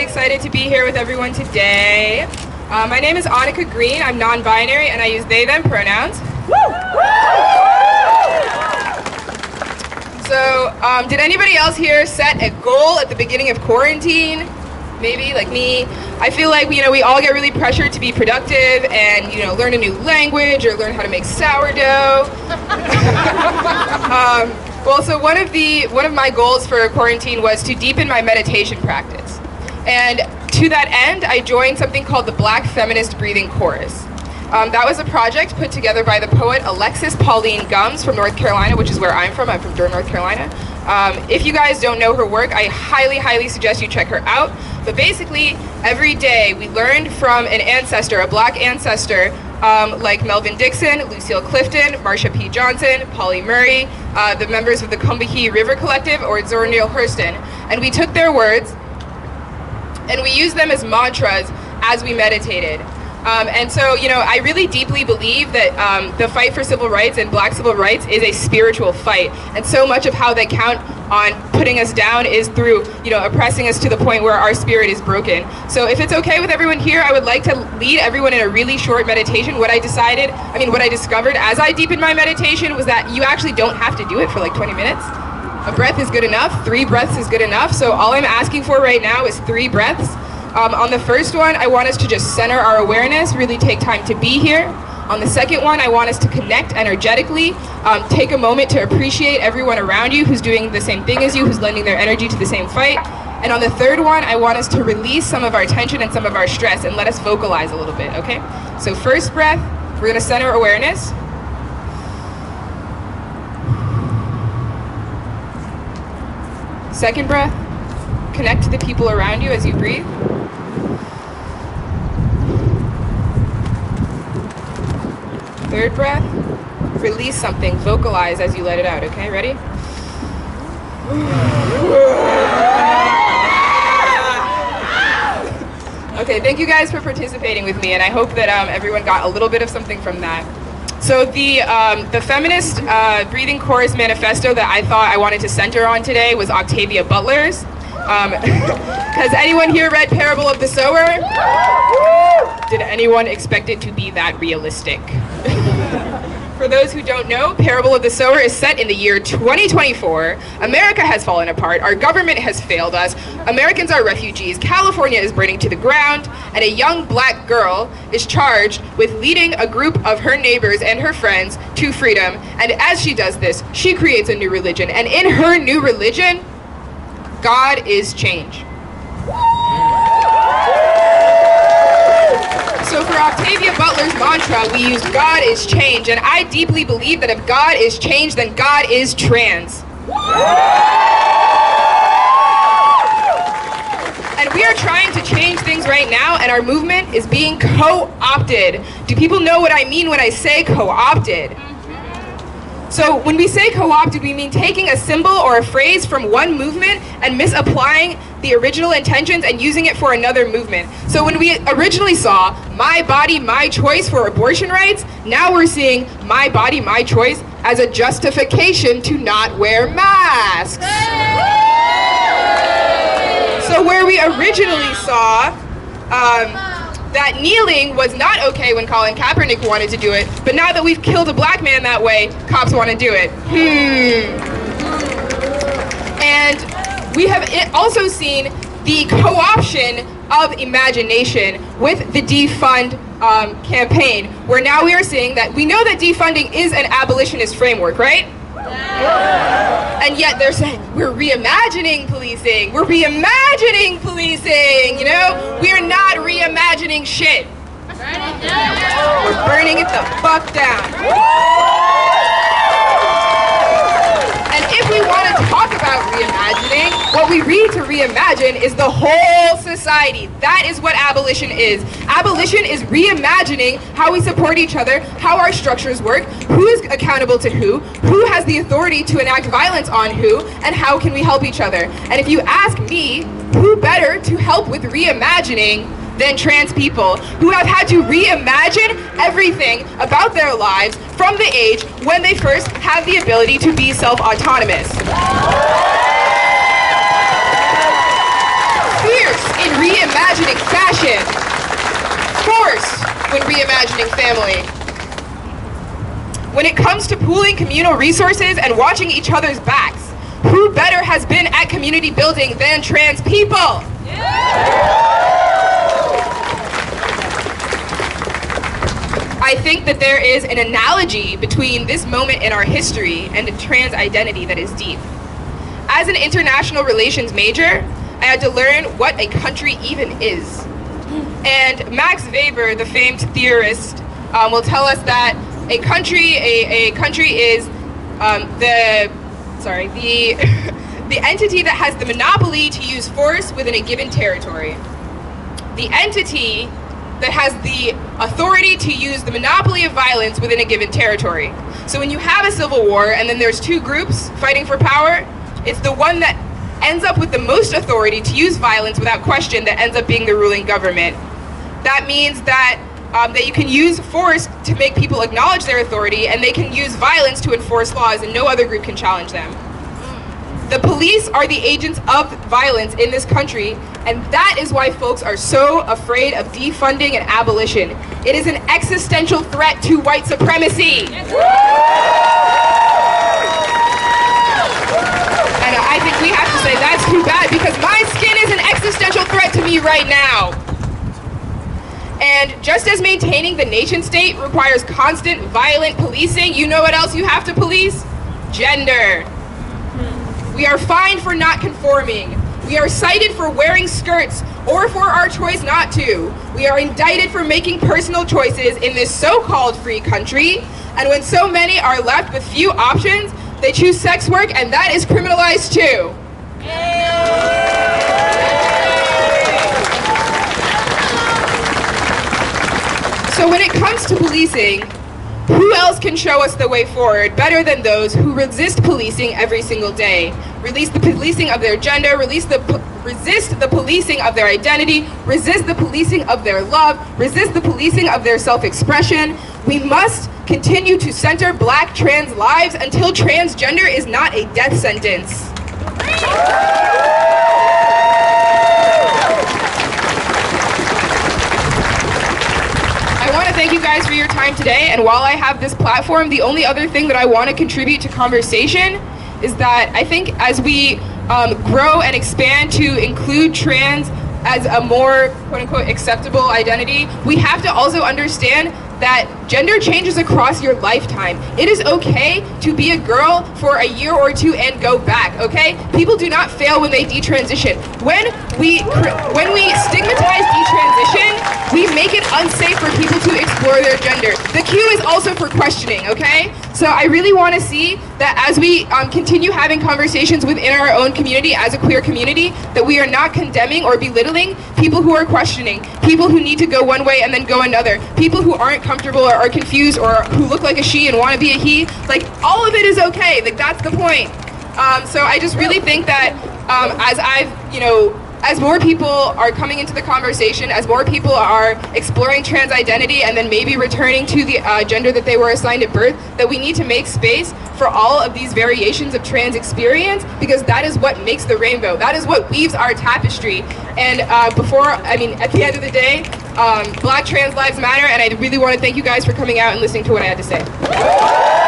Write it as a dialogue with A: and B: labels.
A: really excited to be here with everyone today. My name is Annika Green. I'm non-binary and I use they, them pronouns. So, did anybody else here set a goal at the beginning of quarantine? Maybe, like me. I feel like, we all get really pressured to be productive and, learn a new language or learn how to make sourdough. Well, so one of my goals for quarantine was to deepen my meditation practice. And to that end, I joined something called the Black Feminist Breathing Chorus. That was a project put together by the poet Alexis Pauline Gumbs from North Carolina, which is where I'm from. I'm from Durham, North Carolina. If you guys don't know her work, I highly, highly suggest you check her out. But basically, every day we learned from an ancestor, a black ancestor, like Melvin Dixon, Lucille Clifton, Marsha P. Pauli Murray, the members of the Combahee River Collective, or Zora Neale Hurston. And we took their words and we used them as mantras as we meditated. And so, I really deeply believe that the fight for civil rights and black civil rights is a spiritual fight. And so much of how they count on putting us down is through, oppressing us to the point where our spirit is broken. So if it's okay with everyone here, I would like to lead everyone in a really short meditation. What I discovered as I deepened my meditation was that you actually don't have to do it for like 20 minutes. A breath is good enough. 3 breaths is good enough. So all I'm asking for right now is 3 breaths. On the first one, I want us to just center our awareness, really take time to be here. On the second one, I want us to connect energetically, take a moment to appreciate everyone around you who's doing the same thing as you, who's lending their energy to the same fight. And on the third one, I want us to release some of our tension and some of our stress and let us vocalize a little bit, okay? So first breath, we're gonna center awareness. Second breath, connect to the people around you as you breathe. Third breath, release something, vocalize as you let it out, okay? Ready? Okay, thank you guys for participating with me, and I hope that everyone got a little bit of something from that. So the Feminist Breathing Chorus manifesto that I thought I wanted to center on today was Octavia Butler's. Has anyone here read Parable of the Sower? Did anyone expect it to be that realistic? For those who don't know, Parable of the Sower is set in the year 2024. America has fallen apart. Our government has failed us. Americans are refugees. California is burning to the ground. And a young black girl is charged with leading a group of her neighbors and her friends to freedom. And as she does this, she creates a new religion. And in her new religion, God is change. So for Octavia Butler's mantra, we used God is change, and I deeply believe that if God is change, then God is trans. And we are trying to change things right now, and our movement is being co-opted. Do people know what I mean when I say co-opted? So when we say co-opted, we mean taking a symbol or a phrase from one movement and misapplying the original intentions and using it for another movement. So when we originally saw my body, my choice for abortion rights, now we're seeing my body, my choice as a justification to not wear masks. So where we originally saw that kneeling was not okay when Colin Kaepernick wanted to do it, but now that we've killed a black man that way, cops want to do it. And we have also seen the co-option of imagination with the defund campaign, where now we are seeing that we know that defunding is an abolitionist framework, right? Yeah. And yet they're saying, we're reimagining policing. We're reimagining policing, We are not reimagining shit. We're burning it the fuck down. And if we want to talk about reimagining, what we read to reimagine is the whole society. That is what abolition is. Abolition is reimagining how we support each other, how our structures work, who is accountable to who has the authority to enact violence on who, and how can we help each other. And if you ask me, who better to help with reimagining than trans people who have had to reimagine everything about their lives from the age when they first have the ability to be self-autonomous. Fierce in reimagining fashion. Force when reimagining family. When it comes to pooling communal resources and watching each other's backs, who better has been at community building than trans people? I think that there is an analogy between this moment in our history and a trans identity that is deep. As an international relations major, I had to learn what a country even is. And Max Weber, the famed theorist, will tell us that a country is the entity that has the monopoly to use force within a given territory. The entity that has the authority to use the monopoly of violence within a given territory. So when you have a civil war and then there's two groups fighting for power, it's the one that ends up with the most authority to use violence without question that ends up being the ruling government. That means that you can use force to make people acknowledge their authority, and they can use violence to enforce laws, and no other group can challenge them. The police are the agents of violence in this country, and that is why folks are so afraid of defunding and abolition. It is an existential threat to white supremacy. And I think we have to say that's too bad, because my skin is an existential threat to me right now. And just as maintaining the nation state requires constant violent policing, you know what else you have to police? Gender. We are fined for not conforming. We are cited for wearing skirts or for our choice not to. We are indicted for making personal choices in this so-called free country. And when so many are left with few options, they choose sex work, and that is criminalized too. So when it comes to policing, who else can show us the way forward better than those who resist policing every single day? Resist the policing of their gender, resist the policing of their identity, resist the policing of their love, resist the policing of their self-expression. We must continue to center Black trans lives until transgender is not a death sentence. I want to thank you guys for your time today, and while I have this platform, the only other thing that I want to contribute to conversation is that I think as we grow and expand to include trans as a more quote-unquote acceptable identity, we have to also understand that gender changes across your lifetime. It is okay to be a girl for a year or two and go back, okay? People do not fail when they detransition. When we stigmatize detransition, we make it unsafe for people to explore their gender. The Q is also for questioning, okay? So I really want to see that as we continue having conversations within our own community, as a queer community, that we are not condemning or belittling people who are questioning, people who need to go one way and then go another, people who aren't comfortable or are confused or who look like a she and want to be a he. Like, all of it is okay. Like, that's the point. So I just really think that as more people are coming into the conversation, as more people are exploring trans identity and then maybe returning to the gender that they were assigned at birth, that we need to make space for all of these variations of trans experience, because that is what makes the rainbow. That is what weaves our tapestry. And at the end of the day, Black trans lives matter, and I really want to thank you guys for coming out and listening to what I had to say.